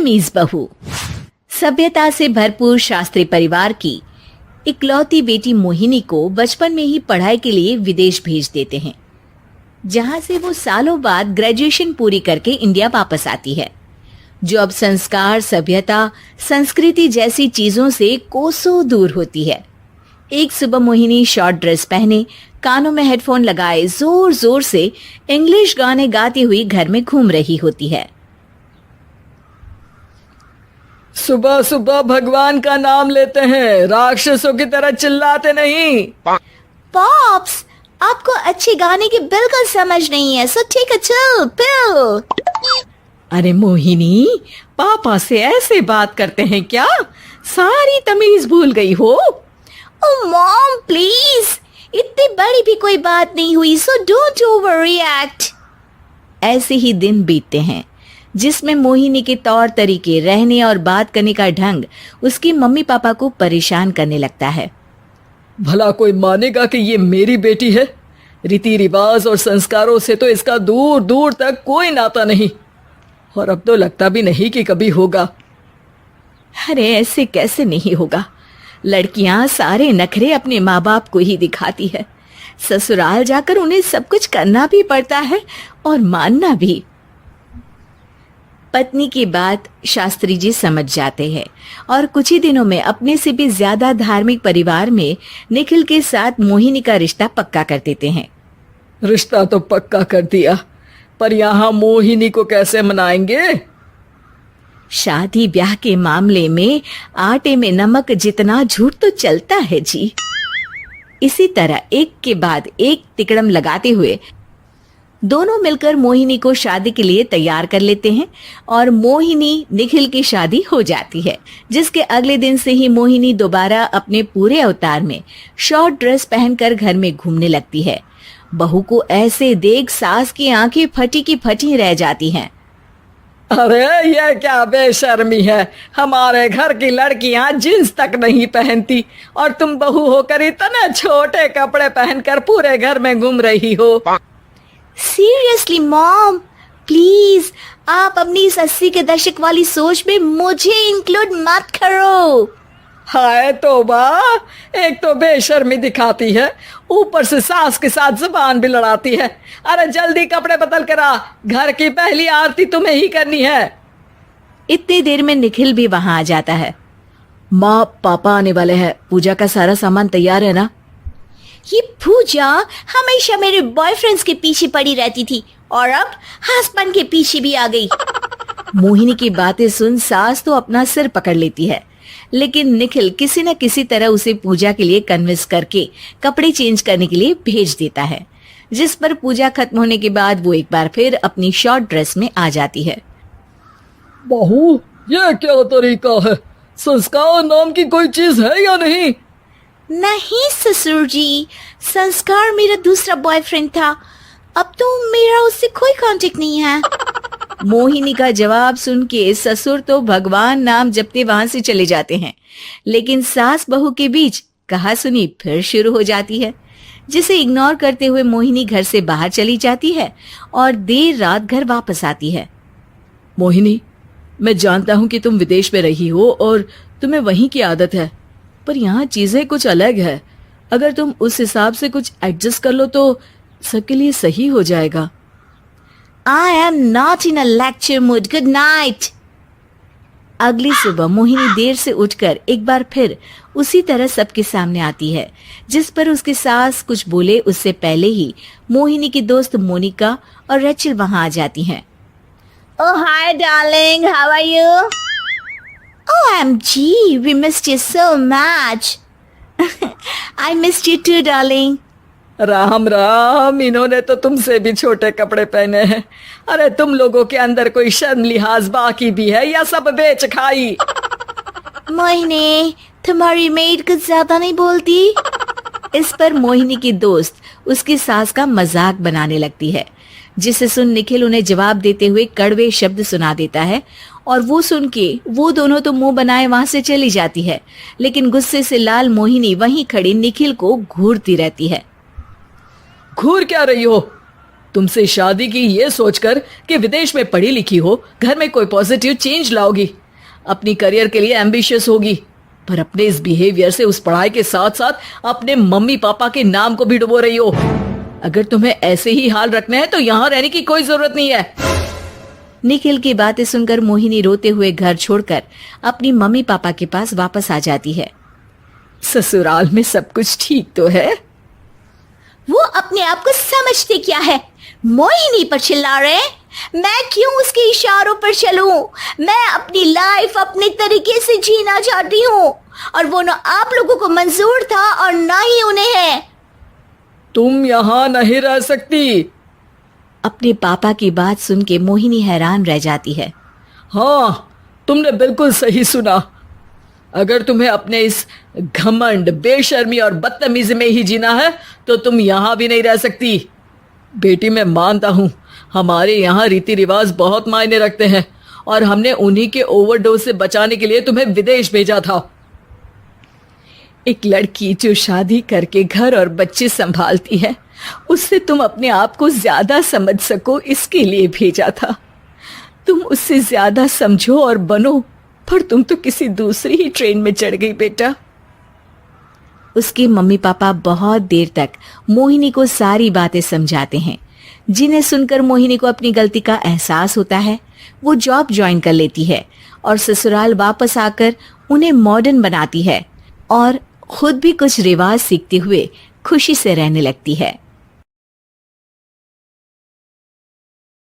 बदतमीज बहू। सभ्यता से भरपूर शास्त्री परिवार की इकलौती बेटी मोहिनी को बचपन में ही पढ़ाई के लिए विदेश भेज देते हैं, जहां से वो सालों बाद ग्रेजुएशन पूरी करके इंडिया वापस आती है, जो अब संस्कार, सभ्यता, संस्कृति जैसी चीजों से कोसों दूर होती है। एक सुबह मोहिनी शॉर्ट ड्रेस पहने, कानों में हेडफोन लगाए जोर जोर से इंग्लिश गाने गाती हुई घर में घूम रही होती है। सुबह सुबह भगवान का नाम लेते हैं, राक्षसों की तरह चिल्लाते नहीं। पॉप्स, आपको अच्छे गाने की बिल्कुल समझ नहीं है, so take a chill pill. अरे मोहिनी, पापा से ऐसे बात करते हैं क्या? सारी तमीज भूल गई हो। ओह मॉम प्लीज, इतनी बड़ी भी कोई बात नहीं हुई, सो डोंट ओवर रिएक्ट। ऐसे ही दिन बीतते हैं जिसमें मोहिनी के तौर तरीके, रहने और बात करने का ढंग उसकी मम्मी पापा को परेशान करने लगता है। भला कोई मानेगा कि ये मेरी बेटी है? रीति रिवाज और संस्कारों से तो इसका दूर दूर तक कोई नाता नहीं, और अब तो लगता भी नहीं कि कभी होगा। अरे ऐसे कैसे नहीं होगा? लड़कियां सारे नखरे अपने माँ बाप को ही दिखाती है। ससुराल जाकर उन्हें सब कुछ करना भी पड़ता है और मानना भी। पत्नी की बात शास्त्री जी समझ जाते हैं और कुछ ही दिनों में अपने से भी ज्यादा धार्मिक परिवार में निखिल के साथ मोहिनी का रिश्ता पक्का कर देते हैं। रिश्ता तो पक्का कर दिया, पर यहाँ मोहिनी को कैसे मनाएंगे? शादी ब्याह के मामले में आटे में नमक जितना झूठ तो चलता है जी। इसी तरह एक के बाद एक तिकड़म लगाते हुए दोनों मिलकर मोहिनी को शादी के लिए तैयार कर लेते हैं और मोहिनी निखिल की शादी हो जाती है, जिसके अगले दिन से ही मोहिनी दोबारा अपने पूरे अवतार में शॉर्ट ड्रेस पहनकर घर में घूमने लगती है। बहू को ऐसे देख सास की आंखें फटी की फटी रह जाती हैं। अरे ये क्या बेशर्मी है, हमारे घर की लड़कियां जींस तक नहीं पहनती और तुम बहू होकर इतने छोटे कपड़े पहनकर पूरे घर में घूम रही हो। सीरियसली मॉम, प्लीज आप अपनी इस 80 के दशक वाली सोच में मुझे इंक्लूड मत करो। हाय तौबा, एक तो बेशर्मी दिखाती है, ऊपर से सास के साथ जुबान भी लड़ाती है। अरे जल्दी कपड़े बदल कर आ, घर की पहली आरती तुम्हें ही करनी है। इतनी देर में निखिल भी वहां आ जाता है। माँ पापा आने वाले हैं, पूजा का सारा सामान तैयार है ना? ये पूजा हमेशा मेरे बॉयफ्रेंड्स के पीछे पड़ी रहती थी और अब हस्बैंड के पीछे भी आ गई। मोहिनी की बातें सुन सास तो अपना सिर पकड़ लेती है, लेकिन निखिल किसी न किसी तरह उसे पूजा के लिए कन्विंस करके कपड़े चेंज करने के लिए भेज देता है, जिस पर पूजा खत्म होने के बाद वो एक बार फिर अपनी शॉर्ट ड्रेस में आ जाती है। बहू, ये क्या तरीका है? संस्कार नाम की कोई चीज है या नहीं? नहीं ससुर जी, संस्कार मेरा दूसरा बॉयफ्रेंड था, अब तो मेरा उससे कोई कांटेक्ट नहीं है। मोहिनी का जवाब सुन के ससुर तो भगवान नाम जपते वहां से चले जाते हैं, लेकिन सास बहू के बीच कहा सुनी फिर शुरू हो जाती है, जिसे इग्नोर करते हुए मोहिनी घर से बाहर चली जाती है और देर रात घर वापस आती है। मोहिनी, मैं जानता हूँ कि तुम विदेश में रही हो और तुम्हें वहीं की आदत है, पर यहाँ चीजें कुछ अलग है। अगर तुम उस हिसाब से कुछ एडजस्ट कर लो तो सबके लिए सही हो जाएगा। I am not in a lecture mood. Good night. अगली सुबह मोहिनी देर से उठकर एक बार फिर उसी तरह सबके सामने आती है, जिस पर उसकी सास कुछ बोले उससे पहले ही मोहिनी की दोस्त मोनिका और रेचल वहां आ जाती हैं। Oh hi darling, how are you? OMG, we missed you so much. I missed you too darling. Ram Ram, इन्होंने तो तुमसे भी छोटे कपड़े पहने हैं। अरे तुम लोगों के अंदर कोई शर्म लिहाज बाकी भी है या सब बेच खाई? मोहिनी, तुम्हारी मेड कुछ ज्यादा नहीं बोलती? इस पर मोहिनी की दोस्त उसकी सास का मजाक बनाने लगती है, जिसे सुन निखिल उन्हें जवाब देते हुए कड़वे शब्द सुना देता है और वो सुन के वो दोनों तो मुंह बनाए वहां से चली जाती है, लेकिन गुस्से से लाल मोहिनी वहीं खड़ी निखिल को घूरती रहती है। घूर क्या रही हो? तुमसे शादी की ये सोचकर कि विदेश में पढ़ी लिखी हो, घर में कोई पॉजिटिव चेंज लाओगी, अपनी करियर के लिए एम्बिशियस होगी, पर अपने इस बिहेवियर से उस पढ़ाई के साथ साथ अपने मम्मी पापा के नाम को भी डुबो रही हो। अगर तुम्हें ऐसे ही हाल रखना है तो यहाँ रहने की कोई जरूरत नहीं है। निखिल की बातें सुनकर मोहिनी रोते हुए घर छोड़कर अपनी मम्मी पापा के पास वापस आ जाती है। ससुराल में सब कुछ ठीक तो है? वो अपने आप को समझते क्या है? मोहिनी पर चिल्ला रहे हैं। मैं क्यों उसके इशारों पर चलूं? मैं अपनी लाइफ अपने तरीके से जीना चाहती हूँ और वो ना आप लोगों को मंजूर था और ना ही उन्हें है। तुम यहाँ नहीं रह सकती। अपने पापा की बात सुन के मोहिनी हैरान रह जाती है। हाँ, तुमने बिल्कुल सही सुना। अगर तुम्हें अपने इस घमंड, बेशर्मी और बदतमीजी में ही जीना है तो तुम यहाँ भी नहीं रह सकती। बेटी, मैं मानता हूँ हमारे यहाँ रीति रिवाज बहुत मायने रखते हैं और हमने उन्हीं के ओवरडोज से बचाने के लिए तुम्हें विदेश भेजा था। एक लड़की जो शादी करके घर और बच्चे संभालती है, उससे तुम अपने आप को ज्यादा समझ सको इसके लिए भेजा था। तुम उससे ज्यादा समझो और बनो, पर तुम तो किसी दूसरी ही ट्रेन में चढ़ गई बेटा। उसके मम्मी पापा बहुत देर तक मोहिनी को सारी बातें समझाते हैं, जिन्हें सुनकर मोहिनी को अपनी गलती का एहसास होता है। वो जॉब ज्वाइन कर लेती है और ससुराल वापस आकर उन्हें मॉडर्न बनाती है और खुद भी कुछ रिवाज सीखते हुए खुशी से रहने लगती है।